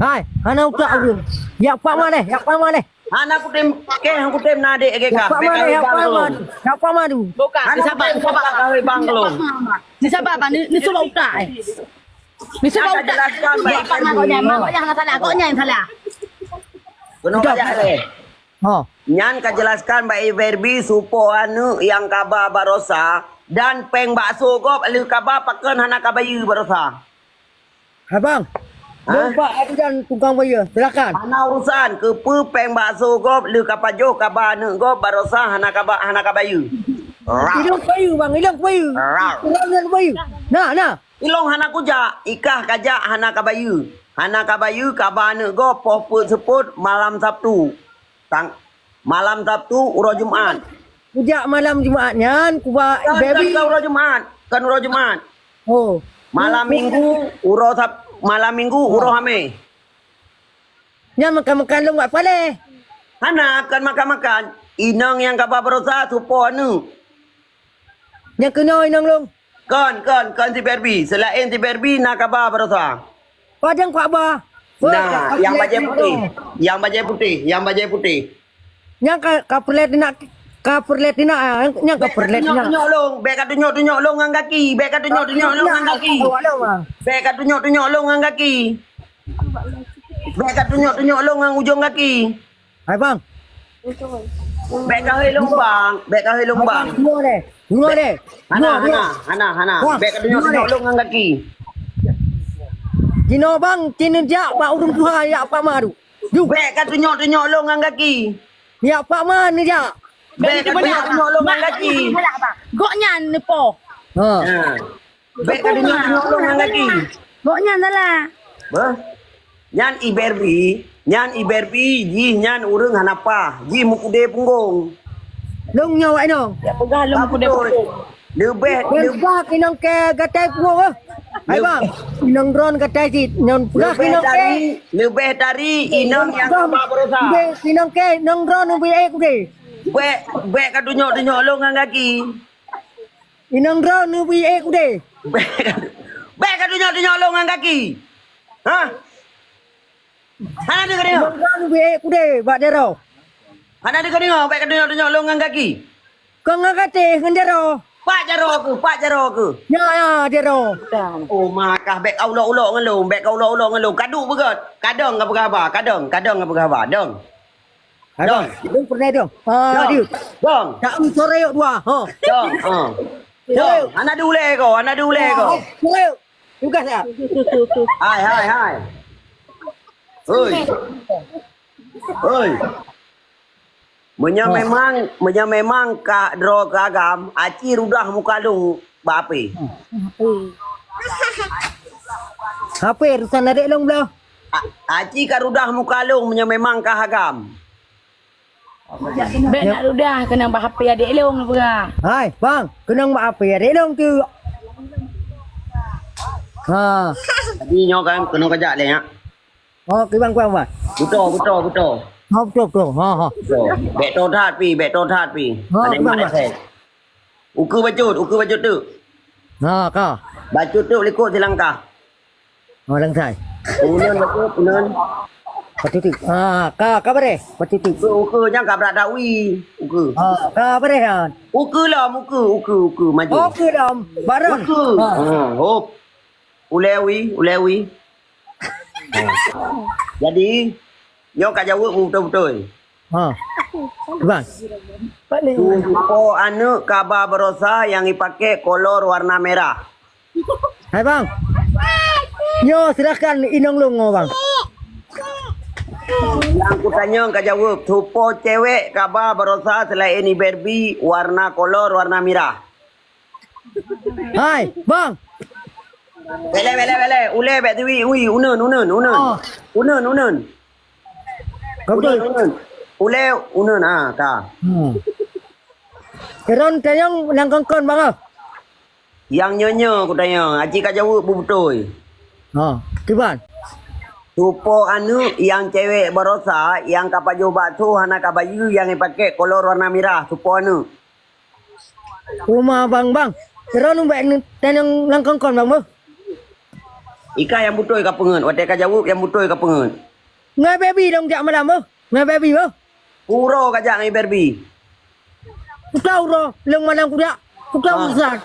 Hai, ana utak aku. Ya pak mana? Ya pak mana? Anak aku tem nade ke Ya ka. pak mana? Ya pak mana? Ya pak mana? Bukan, ni Anak sabar, aku ni sabar. kau Banglong. Ni sabar apa? Ni sebab utak eh. Ni sebab Nak utak. jelaskan Ya, baik Pak Mak kau jangan, Mak jangan salah. Kau jangan salah. Kuno kaya le. Ha. Nyan ka jelaskan baik verbi supo anu yang kaba barosa dan peng bakso gop alu kaba pakeun hana kabayu barosa. Abang. Ha? Lupa aku dan tukang bayar. Silakan. Hana urusan ke peng bakso gop lu kapajo kaba anu gop barosa hana kabayu. Hilang bayu bang, hilang bayu. Hilang bayu. Nah. Ilong hana kuja, ikah kajak hana kabayu. Hana kabayu kabane go poput seput malam Sabtu. Malam Sabtu uro Jumat. Sejak malam Jumatnya, kuba baby. Kan uro Jumat, kan uro Jumat. Oh. Malam Minggu malam Minggu uro Hame. Yang makan-makan lu buat apa leh? Hana kan makan-makan. Inang yang kaba berosa supo anu. Yang kena inang long. Kan si Berbi. Selain si Berbi nak kaba berosa. Padang Pak Ba. Nah, yang baju putih. Yang baju putih. Yang kaperlet nak kaperlet nak yang kaperlet nak. Tunjuk long, bek kat tunjuk long ngan kaki, bek kat tunjuk long ngan kaki. Bek kat tunjuk long ngan kaki. Bek kat tunjuk long ngan ujung kaki. Hai bang. Bek kat helong bang, bek kat helong bang. Bunga deh. Hana. Bek kat tunjuk long ngan kaki. Cina bang, Cina jak pak urung Tuhan ya pak maru. Bek kat tunjuk long ngan kaki. Ya pak mana jak? Bek kat tunjuk long ngan kaki. Goknya ni po. Ha. Bek kat tunjuk long ngan kaki. Goknya salah. Bah. Nyan iberbi, ji nyan urang hanapa, ji mukude punggung. Long nyawa no. Ya pegang lu aku depo. Lebah kinong ke gatai puang ah. Hai bang, inang drone gatai sit, nyon pegah kinong ke. Lebih dari inang yang kaba berosa. Kinong ke, nong drone ubi ek ude. Bek kat tunjuk long ngan kaki. Inang drone ubi ek ude. Bek kat tunjuk long ngan kaki. Ha? Hana dengar Inang drone ubi ek ude, bak dero. Hana dengar bek kat tunjuk long ngan kaki. Kau ngakate ngendero. Pak jaro ke. Ya dero. Oh makah bek ulok-ulok ngan lu, bek ulok-ulok ngan lu. Kadu begot. Kadang apa khabar? Kadang apa khabar? Dong. Dong, dong pernah dong. Ha, dia. Dong. Tak sore yuk dua. Ha. Dong. Dong. Ana dule ko. Sore. Tugas ya. Hai. Oi. Menya memang ka dro kagam aci rudah mukalung bape. Apa urusan adik long belah? Aci ka rudah mukalung menya memang ka hagam. Bek nak ludah kena bahap adik long ni pegang. Hai, bang, kenang mak apa ya? Adik long tu. Ha. Tadi nyo kan kena kajak le ya. Oh, ke bang. Betul. Ha, betul. Ha. Betul. Bek totat pi. Ada mak saya. Uku bacut tu. Ha, ka. Bacut tu likut silangkah. Ha, lang sai. Unun bacut, unun. Patitik. Ha, ka bare? Patitik. Uku nya ka berada wi. Uku. Ha, ka bare han. Uku lah, uku maju. Oh, ke dam. Barang. Uku. Hop. Ulewi. Jadi, nyo kat jawab betul-betul. Ha. Bang. Supo anu kaba berosa yang dipakai kolor warna merah. Hai bang. Yo, silakan inong long bang. Yang ku tanya kat jawab, supo cewek kaba berosa selain ini Barbie warna kolor warna merah. Hai, bang. Bele. Ule bet wi, unun. Unun. Kau betul. Ule unun ka. Keron tayang nang kongkon bang ah. Yang nyonya ku tanya, aci kat jawab betul. Ha, tiban. Supo anu yang cewek berosa yang kapaju batu hana kabayu yang dipakai kolor warna merah. Supo anu. Rumah bang. Keron umbek tayang nang kongkon bang. Ika yang betul ke pengen. Wadah kau jawab yang betul ke pengen. Ngai baby dong jak malam oh. Ngai baby oh. Puro kajak ngai Barbie. Ku tahu roh, leng malam ku dak. Ku tahu Ah. besar.